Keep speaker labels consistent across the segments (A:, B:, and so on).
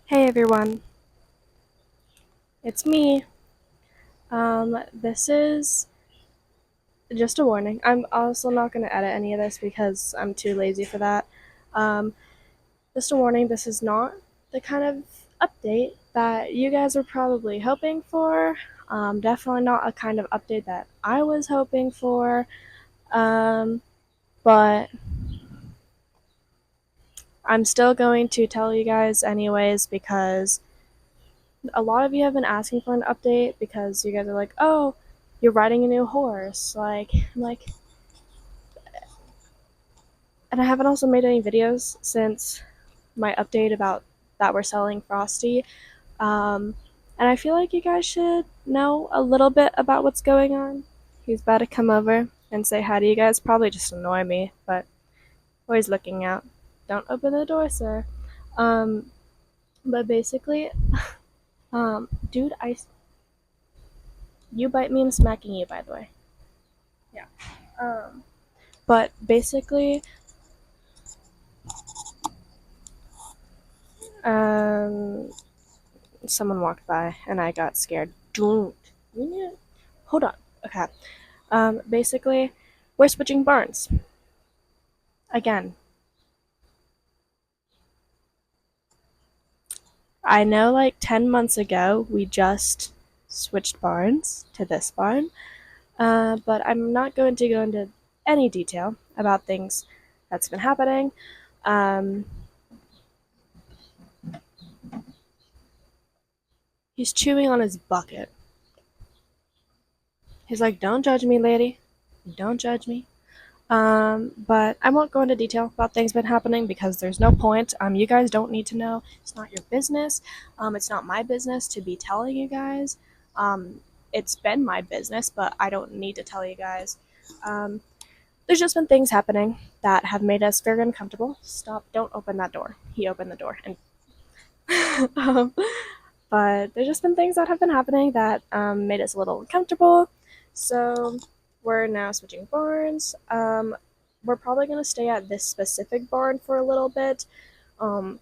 A: Hey everyone, it's me. This is just a warning. I'm also not going to edit any of this because I'm too lazy for that. Um, just a warning, this is not the kind of update that you guys were probably hoping for. Definitely not a kind of update that I was hoping for. But I'm still going to tell you guys anyways because a lot of you have been asking for an update because you guys are like, oh, you're riding a new horse. I'm like, and I haven't also made any videos since my update about that we're selling Frosty. Um, and I feel like you guys should know a little bit about what's going on. He's about to come over and say hi to you guys. Probably just annoy me, but always looking out. Don't open the door, sir. Um, but basically, dude, you bite me, I'm smacking you. By the way, yeah. Um, but basically, um, someone walked by and I got scared. Don't. Hold on. Okay. Basically, we're switching barns again. I know, like 10 months ago, we just switched barns to this barn, but I'm not going to go into any detail about things that's been happening. Um, he's chewing on his bucket. He's like, "Don't judge me, lady. Don't judge me." But I won't go into detail about things been happening because there's no point. You guys don't need to know. It's not your business. It's not my business to be telling you guys. Um, it's been my business, but I don't need to tell you guys. Um, there's just been things happening that have made us very uncomfortable. Stop! Don't open that door. He opened the door, and um, but there's just been things that have been happening that made us a little uncomfortable. So we're now switching barns. We're probably going to stay at this specific barn for a little bit um,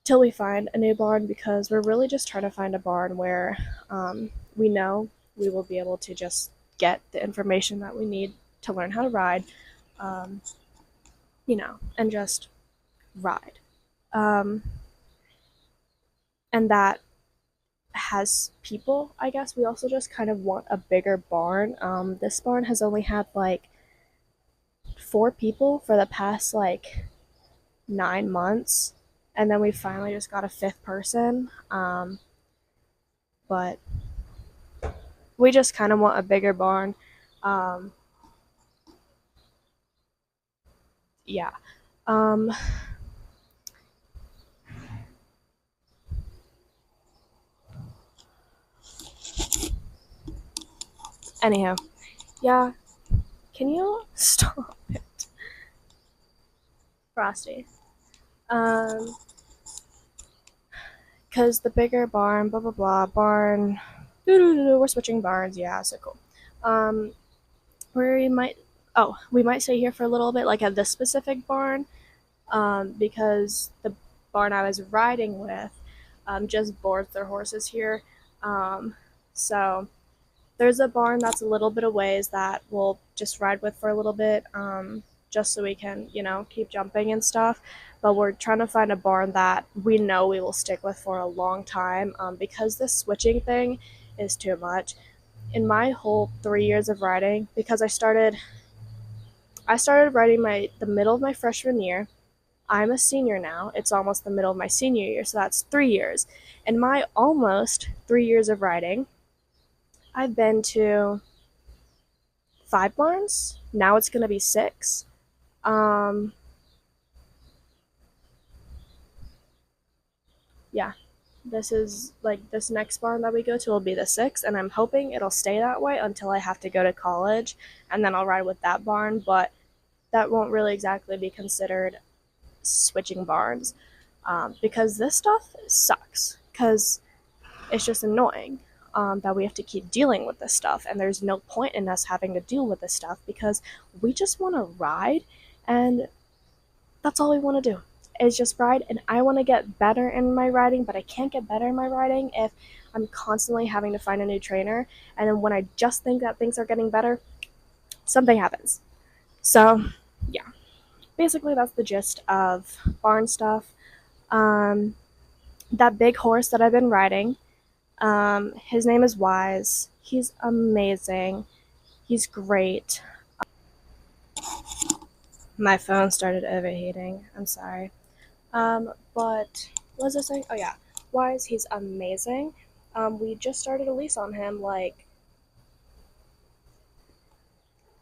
A: till we find a new barn because we're really just trying to find a barn where we know we will be able to just get the information that we need to learn how to ride, um, and just ride. Um, and that has people, I guess. We also just kind of want a bigger barn. This barn has only had like 4 people for the past like 9 months, and then we finally just got a fifth person. But we just kind of want a bigger barn. Um, yeah. Um, anyhow, yeah. Can you stop it, Frosty? Um, because the bigger barn, blah blah blah, barn. We're switching barns. Yeah, so cool. Um, we might we might stay here for a little bit, like at this specific barn, because the barn I was riding with just boards their horses here. So there's a barn that's a little bit of ways that we'll just ride with for a little bit, just so we can, keep jumping and stuff. But we're trying to find a barn that we know we will stick with for a long time, because this switching thing is too much. In my whole 3 years of riding, because I started riding the middle of my freshman year. I'm a senior now. It's almost the middle of my senior year, so that's 3 years. In my almost 3 years of riding, I've been to 5 barns. Now it's gonna be 6. Um, yeah, this next barn that we go to will be the 6th, and I'm hoping it'll stay that way until I have to go to college, and then I'll ride with that barn. But that won't really exactly be considered switching barns, because this stuff sucks. Because it's just annoying, that we have to keep dealing with this stuff, and there's no point in us having to deal with this stuff because we just want to ride, and that's all we want to do. is just ride, and I want to get better in my riding, but I can't get better in my riding if I'm constantly having to find a new trainer. And then when I just think that things are getting better, something happens. So, yeah, basically that's the gist of barn stuff. Um, that big horse that I've been riding, his name is Wise. He's amazing. He's great. My phone started overheating. I'm sorry. But what was I saying? Oh yeah, Wise. He's amazing. We just started a lease on him like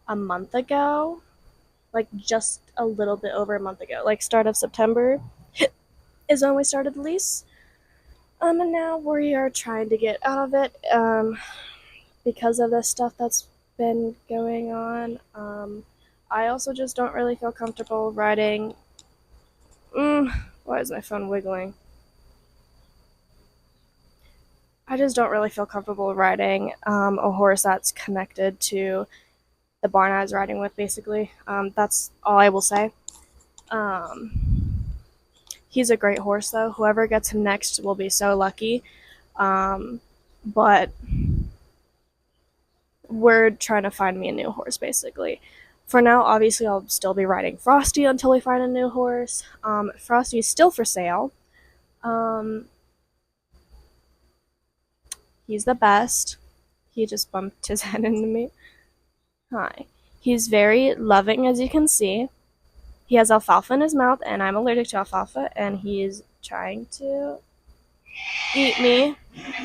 A: a month ago, like just a little bit over a month ago, like start of September is when we started the lease. And now we are trying to get out of it because of the stuff that's been going on. I also just don't really feel comfortable riding. Why is my phone wiggling? I just don't really feel comfortable riding a horse that's connected to the barn I was riding with, basically. That's all I will say. Um, he's a great horse, though. Whoever gets him next will be so lucky. Um, but we're trying to find me a new horse, basically. For now, obviously, I'll still be riding Frosty until we find a new horse. Frosty is still for sale. Um, he's the best. He just bumped his head into me. Hi. He's very loving, as you can see. He has alfalfa in his mouth, and I'm allergic to alfalfa, and he's trying to eat me.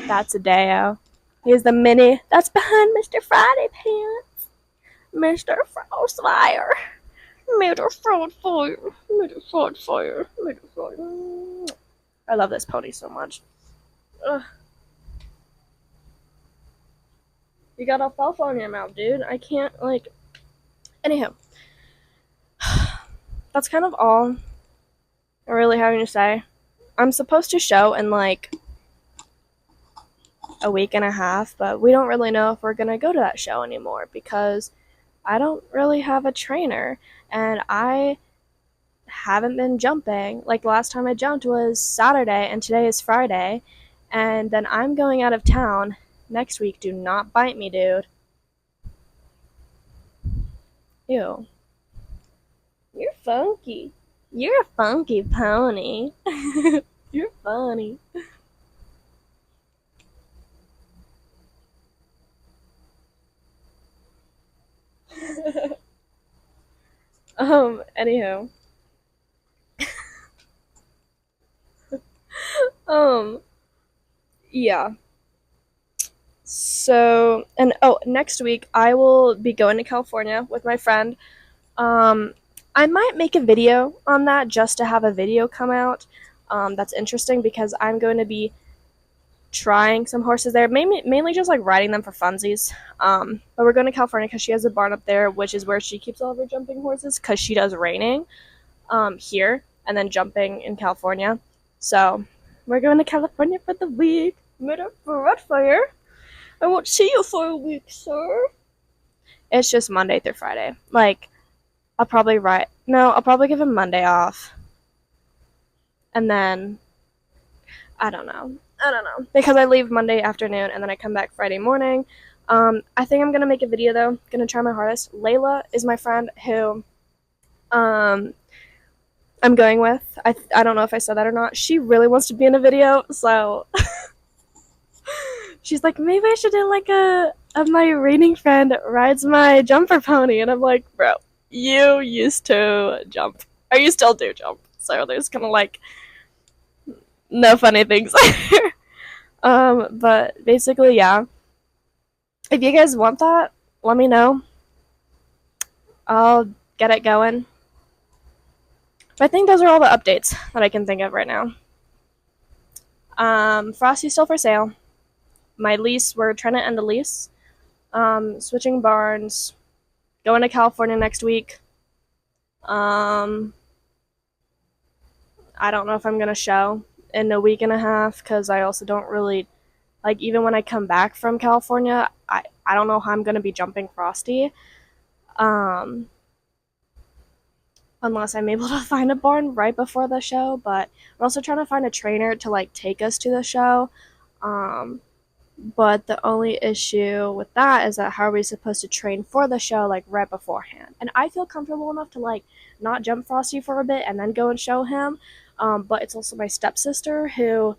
A: That's a Deo. Here's the mini. That's behind Mr. Friday Pants. Mr. Frostfire. Mr. Frostfire. Mr. Frostfire. Mr. Frostfire. I love this pony so much. Ugh. You got alfalfa in your mouth, dude. I can't, like. Anyhow, that's kind of all I'm really having to say. I'm supposed to show in like a week and a half, but we don't really know if we're gonna go to that show anymore because I don't really have a trainer and I haven't been jumping. Like the last time I jumped was Saturday and today is Friday, and then I'm going out of town next week. Do not bite me, dude. Ew. You're funky. You're a funky pony. You're funny. Anyhow. Um, yeah. So, and oh, next week I will be going to California with my friend. Um, I might make a video on that just to have a video come out. That's interesting because I'm going to be trying some horses there, mainly just like riding them for funsies. But we're going to California because she has a barn up there, which is where she keeps all of her jumping horses because she does reining here and then jumping in California. So we're going to California for the week. Meet up for Red Fire. I won't see you for a week, sir. It's just Monday through Friday. Like, I'll probably write. No, I'll probably give him Monday off. And then, I don't know. I don't know. Because I leave Monday afternoon and then I come back Friday morning. I think I'm going to make a video though. Going to try my hardest. Layla is my friend who um, I'm going with. I don't know if I said that or not. She really wants to be in a video. So she's like, maybe I should do like of my reading friend rides my jumper pony. And I'm like, bro, you used to jump. Or you still do jump. So there's kind of like no funny things there. But basically, yeah. If you guys want that, let me know. I'll get it going. But I think those are all the updates that I can think of right now. Frosty's still for sale. My lease, we're trying to end the lease. Switching barns. Going to California next week. I don't know if I'm going to show in a week and a half because I also don't really like even when I come back from California, I don't know how I'm gonna be jumping Frosty. Um unless I'm able to find a barn right before the show. But we're also trying to find a trainer to like take us to the show. Um, but the only issue with that is that how are we supposed to train for the show like right beforehand? And I feel comfortable enough to like not jump Frosty for a bit and then go and show him. But it's also my stepsister who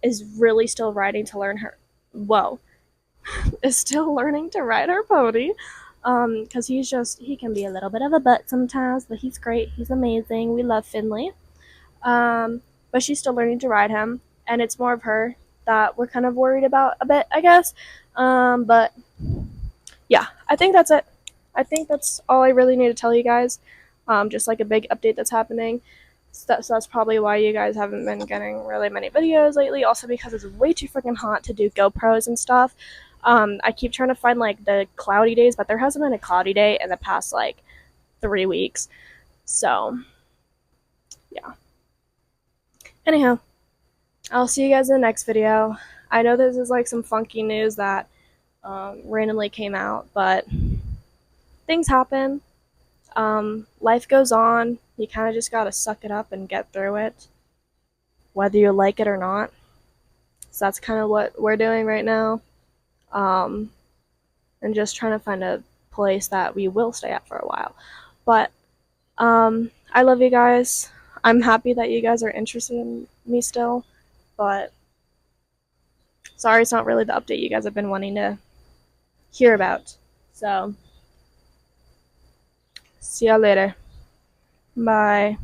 A: is really still riding to learn her. Whoa, is still learning to ride her pony. Because he can be a little bit of a butt sometimes, but he's great. He's amazing. We love Finley. But she's still learning to ride him, and it's more of her that we're kind of worried about a bit, I guess. But yeah, I think that's it. I think that's all I really need to tell you guys. Just like a big update that's happening. So that's probably why you guys haven't been getting really many videos lately. Also because it's way too freaking hot to do GoPros and stuff. I keep trying to find like the cloudy days, but there hasn't been a cloudy day in the past like 3 weeks. So yeah. Anyhow, I'll see you guys in the next video. I know this is like some funky news that randomly came out, but things happen. Life goes on. You kind of just gotta suck it up and get through it, whether you like it or not. So that's kind of what we're doing right now. Um, and just trying to find a place that we will stay at for a while. But I love you guys. I'm happy that you guys are interested in me still, but sorry it's not really the update you guys have been wanting to hear about. So, see y'all later. Bye.